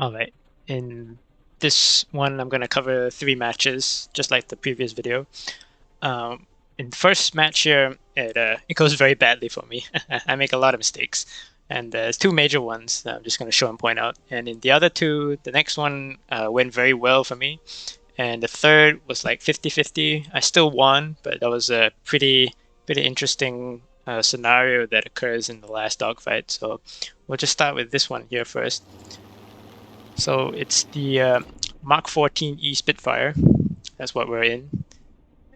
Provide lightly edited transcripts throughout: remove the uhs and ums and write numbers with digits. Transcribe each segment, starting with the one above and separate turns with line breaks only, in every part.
Alright, in this one I'm going to cover 3 matches, just like the previous video. Um, in the first match here, it goes very badly for me. I make a lot of mistakes, and there's 2 major ones that I'm just going to show and point out. And in the other 2, the next one went very well for me, and the third was like 50-50. I still won, but that was a pretty interesting scenario that occurs in the last dogfight. So we'll just start with this one here first. So it's the Mark 14E Spitfire. That's what we're in.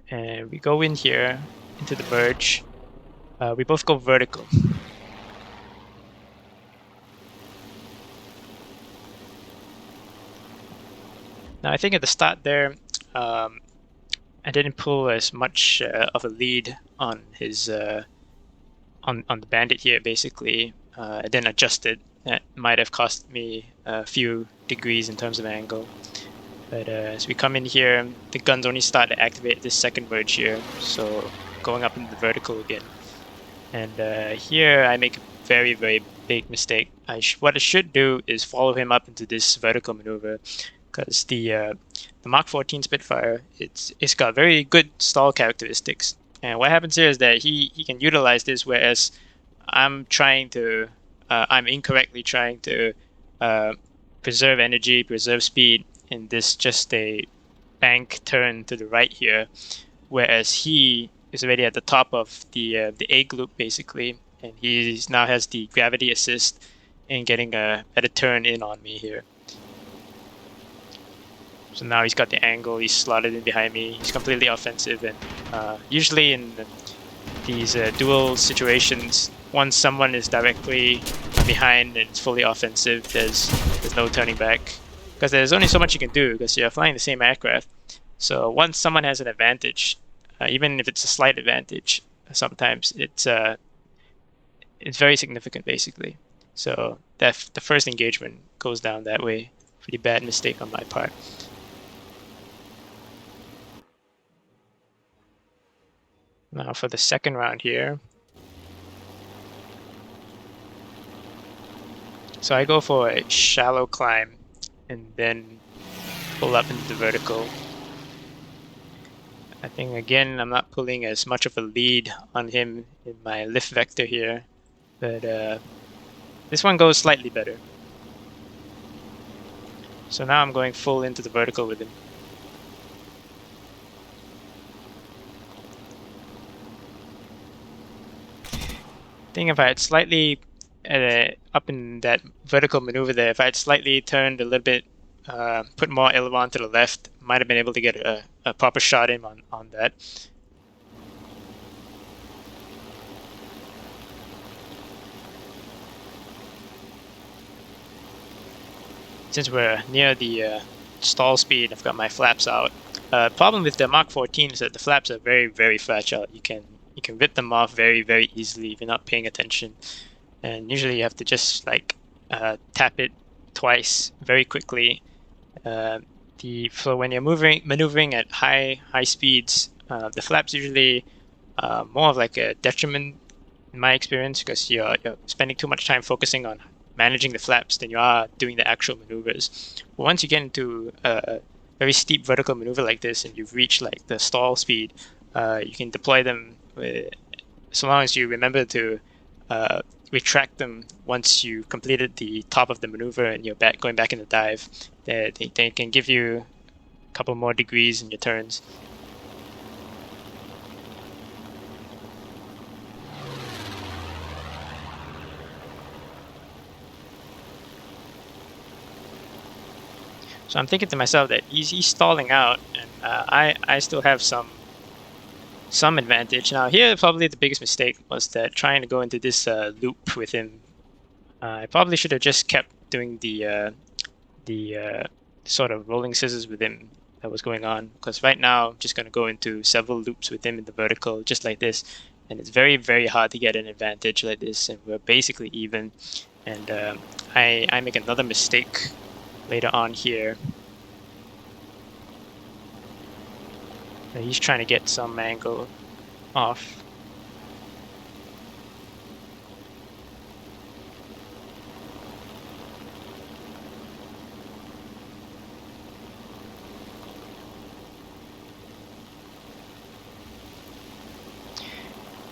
And we go in here into the merge. We both go vertical. Now I think at the start there, I didn't pull as much of a lead on his on the bandit here. Basically, I didn't adjust it. That might have cost me a few degrees in terms of angle. But as we come in here, the guns only start to activate this second merge here, so going up into the vertical again. And here I make a very big mistake. What I should do is follow him up into this vertical maneuver, because the Mark 14 Spitfire, it's got very good stall characteristics. And what happens here is that he can utilize this, whereas I'm incorrectly trying to preserve energy, preserve speed, in this just a bank turn to the right here, whereas he is already at the top of the egg loop basically, and he now has the gravity assist in getting a better turn in on me here. So now he's got the angle, he's slotted in behind me, he's completely offensive, and usually in these duel situations, once someone is directly behind and it's fully offensive, there's no turning back. Because there's only so much you can do, because you're flying the same aircraft. So once someone has an advantage, even if it's a slight advantage, sometimes it's very significant, basically. So the first engagement goes down that way. Pretty bad mistake on my part. Now for the second round here. So I go for a shallow climb and then pull up into the vertical. I think again I'm not pulling as much of a lead on him in my lift vector here, but this one goes slightly better. So now I'm going full into the vertical with him. I think if I had slightly up in that vertical maneuver there, if I had slightly turned a little bit, put more aileron to the left, might have been able to get a proper shot in on that. Since we're near the stall speed, I've got my flaps out. Problem with the Mark 14 is that the flaps are very fragile. You can rip them off very easily if you're not paying attention. And usually you have to just like tap it twice very quickly. So when you're maneuvering at high speeds, the flaps usually more of like a detriment in my experience, because you're spending too much time focusing on managing the flaps than you are doing the actual maneuvers. But once you get into a very steep vertical maneuver like this and you've reached like the stall speed, you can deploy them so long as you remember to retract them once you completed the top of the maneuver and you're going back in the dive. They can give you a couple more degrees in your turns. So I'm thinking to myself that he's stalling out, and I still have some advantage. Now here, probably the biggest mistake was that trying to go into this loop with him. I probably should have just kept doing the sort of rolling scissors with him that was going on, because right now I'm just going to go into several loops with him in the vertical, just like this, and it's very hard to get an advantage like this, and we're basically even. And I make another mistake later on here. He's trying to get some angle off.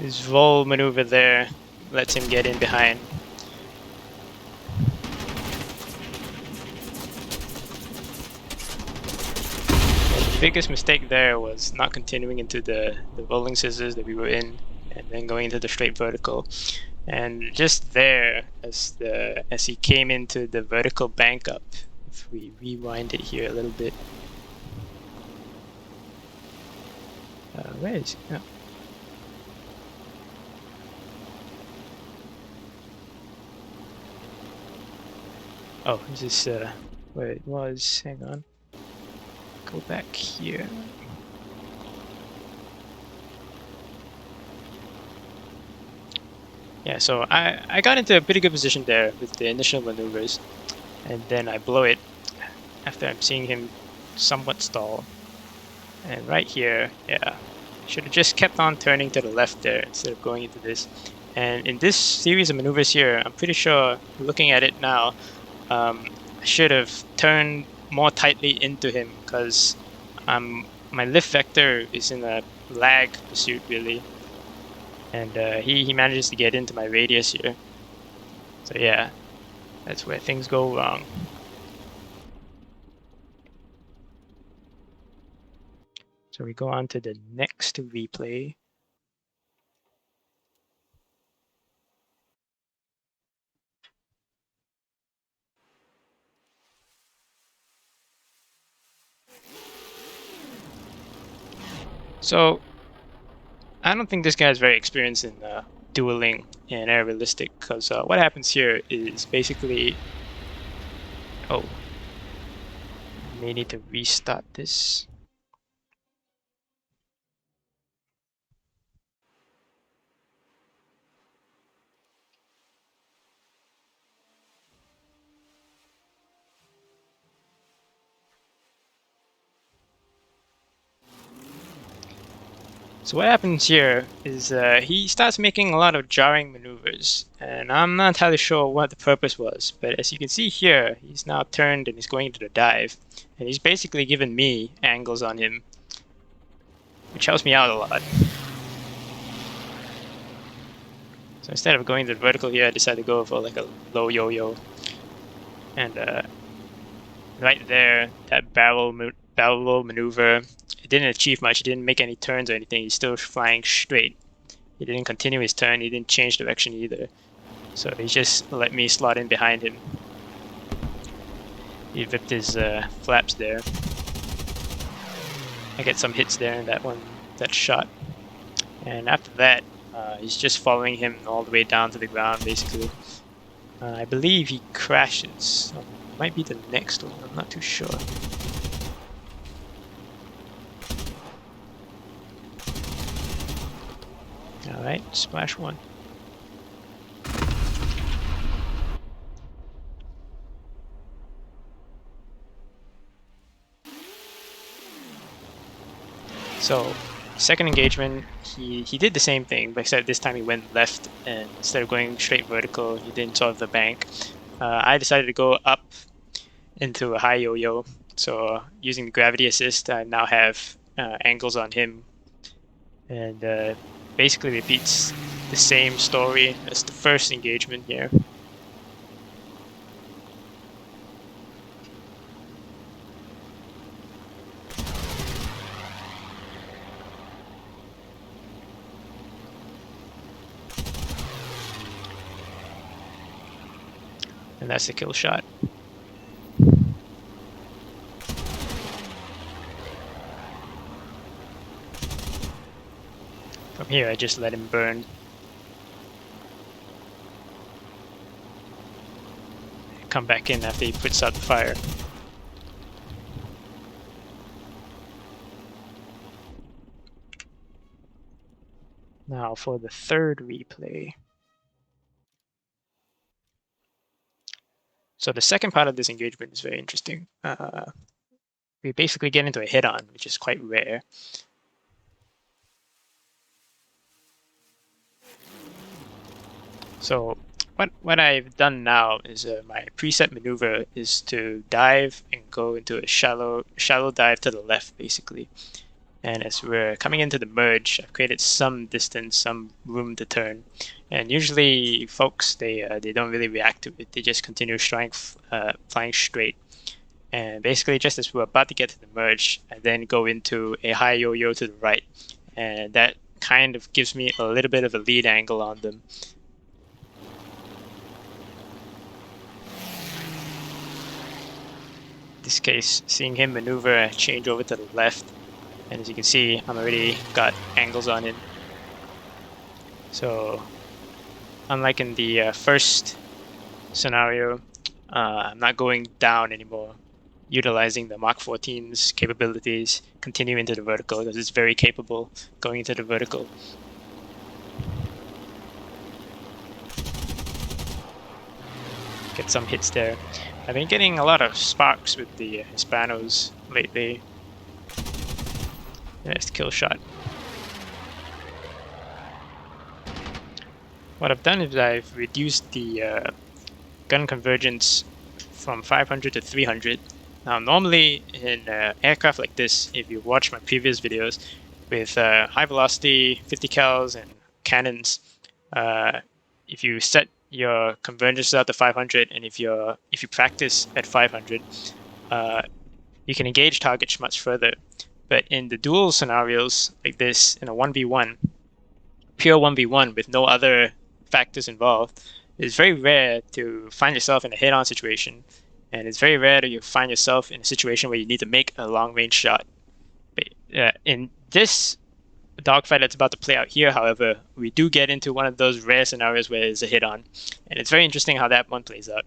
His roll maneuver there lets him get in behind. The biggest mistake there was not continuing into the rolling scissors that we were in and then going into the straight vertical. And just there, as he came into the vertical bank up, if we rewind it here a little bit. Where is he? Oh, is this where it was? Hang on. Go back here. Yeah, so I got into a pretty good position there with the initial maneuvers, and then I blow it after I'm seeing him somewhat stall. And right here, yeah, should have just kept on turning to the left there instead of going into this. And in this series of maneuvers here, I'm pretty sure, looking at it now, I should have turned more tightly into him because my lift vector is in a lag pursuit really, and he manages to get into my radius here. So yeah, that's where things go wrong. So we go on to the next replay. So I don't think this guy is very experienced in dueling and air realistic, because what happens here is basically, oh, may need to restart this. So what happens here is he starts making a lot of jarring maneuvers, and I'm not entirely sure what the purpose was, but as you can see here, he's now turned and he's going into the dive, and he's basically given me angles on him, which helps me out a lot. So instead of going to the vertical here, I decided to go for like a low yo-yo, and right there, that barrel roll maneuver, it didn't achieve much. He didn't make any turns or anything. He's still flying straight. He didn't continue his turn. He didn't change direction either. So he just let me slot in behind him. He whipped his flaps there. I get some hits there in that shot. And after that, he's just following him all the way down to the ground, basically. I believe he crashes. So it might be the next one. I'm not too sure. Alright, splash one. So, second engagement, he did the same thing, but except this time he went left, and instead of going straight vertical, he didn't solve the bank. I decided to go up into a high yo-yo, so using the gravity assist, I now have angles on him, and basically repeats the same story as the first engagement here. And that's the kill shot. From here, I just let him burn. Come back in after he puts out the fire. Now for the third replay. So the second part of this engagement is very interesting. We basically get into a head-on, which is quite rare. So what I've done now is my preset maneuver is to dive and go into a shallow dive to the left, basically. And as we're coming into the merge, I've created some distance, some room to turn. And usually folks, they don't really react to it. They just continue flying straight. And basically, just as we're about to get to the merge, I then go into a high yo-yo to the right. And that kind of gives me a little bit of a lead angle on them. In this case, seeing him maneuver change over to the left. And as you can see, I'm already got angles on him. So, unlike in the first scenario, I'm not going down anymore, utilizing the Mach 14's capabilities, continue into the vertical, because it's very capable going into the vertical. Get some hits there. I've been getting a lot of sparks with the Hispanos lately. Nice kill shot. What I've done is I've reduced the gun convergence from 500 to 300. Now, normally in aircraft like this, if you watch my previous videos with high velocity 50 cals and cannons, if you set your convergence out to 500, and if you practice at 500, you can engage targets much further. But in the dual scenarios like this, in a 1v1, pure 1v1 with no other factors involved, it's very rare to find yourself in a head-on situation, and it's very rare that you find yourself in a situation where you need to make a long-range shot. In this dogfight that's about to play out here, however, we do get into one of those rare scenarios where it's a hit-on, and it's very interesting how that one plays out.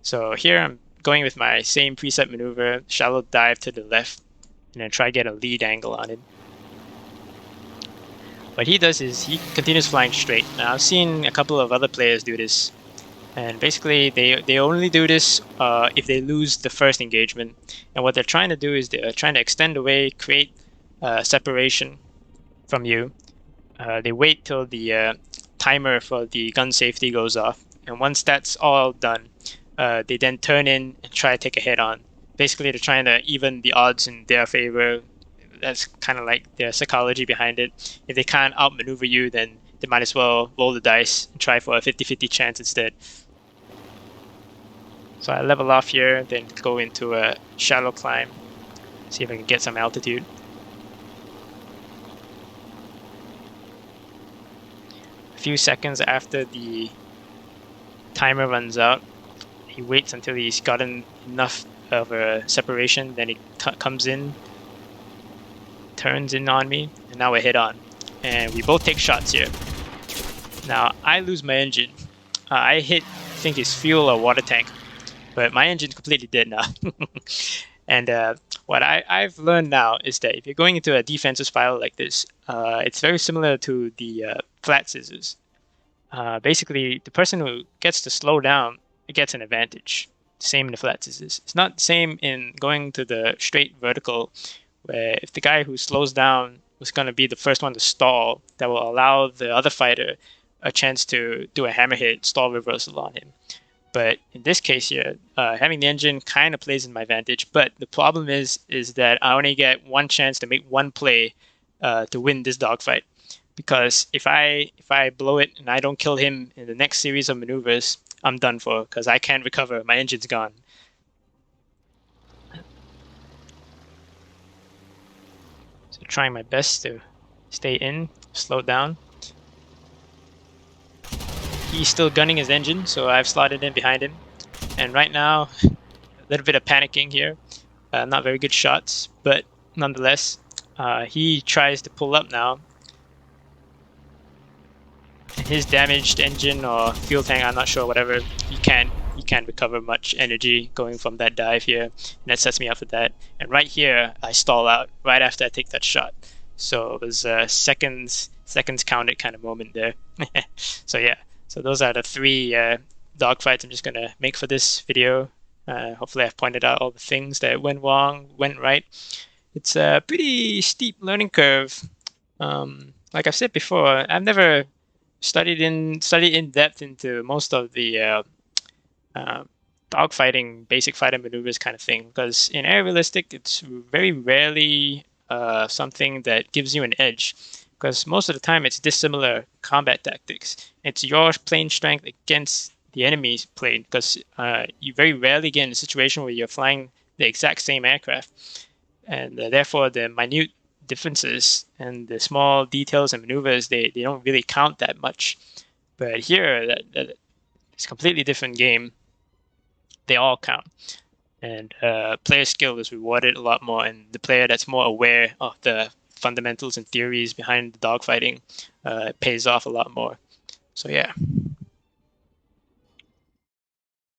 So here I'm going with my same preset maneuver, shallow dive to the left, and then try to get a lead angle on it. What he does is he continues flying straight. Now I've seen a couple of other players do this, and basically they only do this if they lose the first engagement. And what they're trying to do is they're trying to extend away, create separation from you. They wait till the timer for the gun safety goes off, and once that's all done, they then turn in and try to take a head on. Basically, they're trying to even the odds in their favor. That's kind of like their psychology behind it. If they can't outmaneuver you, then they might as well roll the dice and try for a 50-50 chance instead. So I level off here, then go into a shallow climb, see if I can get some altitude. A few seconds after the timer runs out, he waits until he's gotten enough of a separation, then he comes in, turns in on me, and now we're head on. And we both take shots here. Now, I lose my engine. I think his fuel or water tank, but my engine's completely dead now. And what I've learned now is that if you're going into a defensive spiral like this, it's very similar to the flat scissors. Basically, the person who gets to slow down gets an advantage. Same in the flat scissors. It's not the same in going to the straight vertical, where if the guy who slows down was going to be the first one to stall, that will allow the other fighter a chance to do a hammerhead stall reversal on him. But in this case here, having the engine kind of plays in my advantage. But the problem is that I only get one chance to make one play to win this dogfight. Because if I blow it and I don't kill him in the next series of maneuvers, I'm done for, because I can't recover. My engine's gone. So trying my best to stay in, slow down. He's still gunning his engine, so I've slotted in behind him. And right now, a little bit of panicking here. Not very good shots, but nonetheless, he tries to pull up now. His damaged engine or fuel tank, I'm not sure, whatever, he can't recover much energy going from that dive here, and that sets me up for that. And right here, I stall out right after I take that shot. So it was a seconds counted kind of moment there. So yeah, so those are the three dogfights I'm just gonna make for this video. Hopefully I've pointed out all the things that went wrong, went right. It's a pretty steep learning curve. Like I've said before, I've never studied in depth into most of the dogfighting, basic fighter maneuvers kind of thing, because in air realistic, it's very rarely something that gives you an edge, because most of the time it's dissimilar combat tactics. It's your plane strength against the enemy's plane, because you very rarely get in a situation where you're flying the exact same aircraft, and therefore the minute differences and the small details and maneuvers, they don't really count that much. But here, it's a completely different game. They all count, and player skill is rewarded a lot more, and the player that's more aware of the fundamentals and theories behind the dogfighting pays off a lot more. So yeah.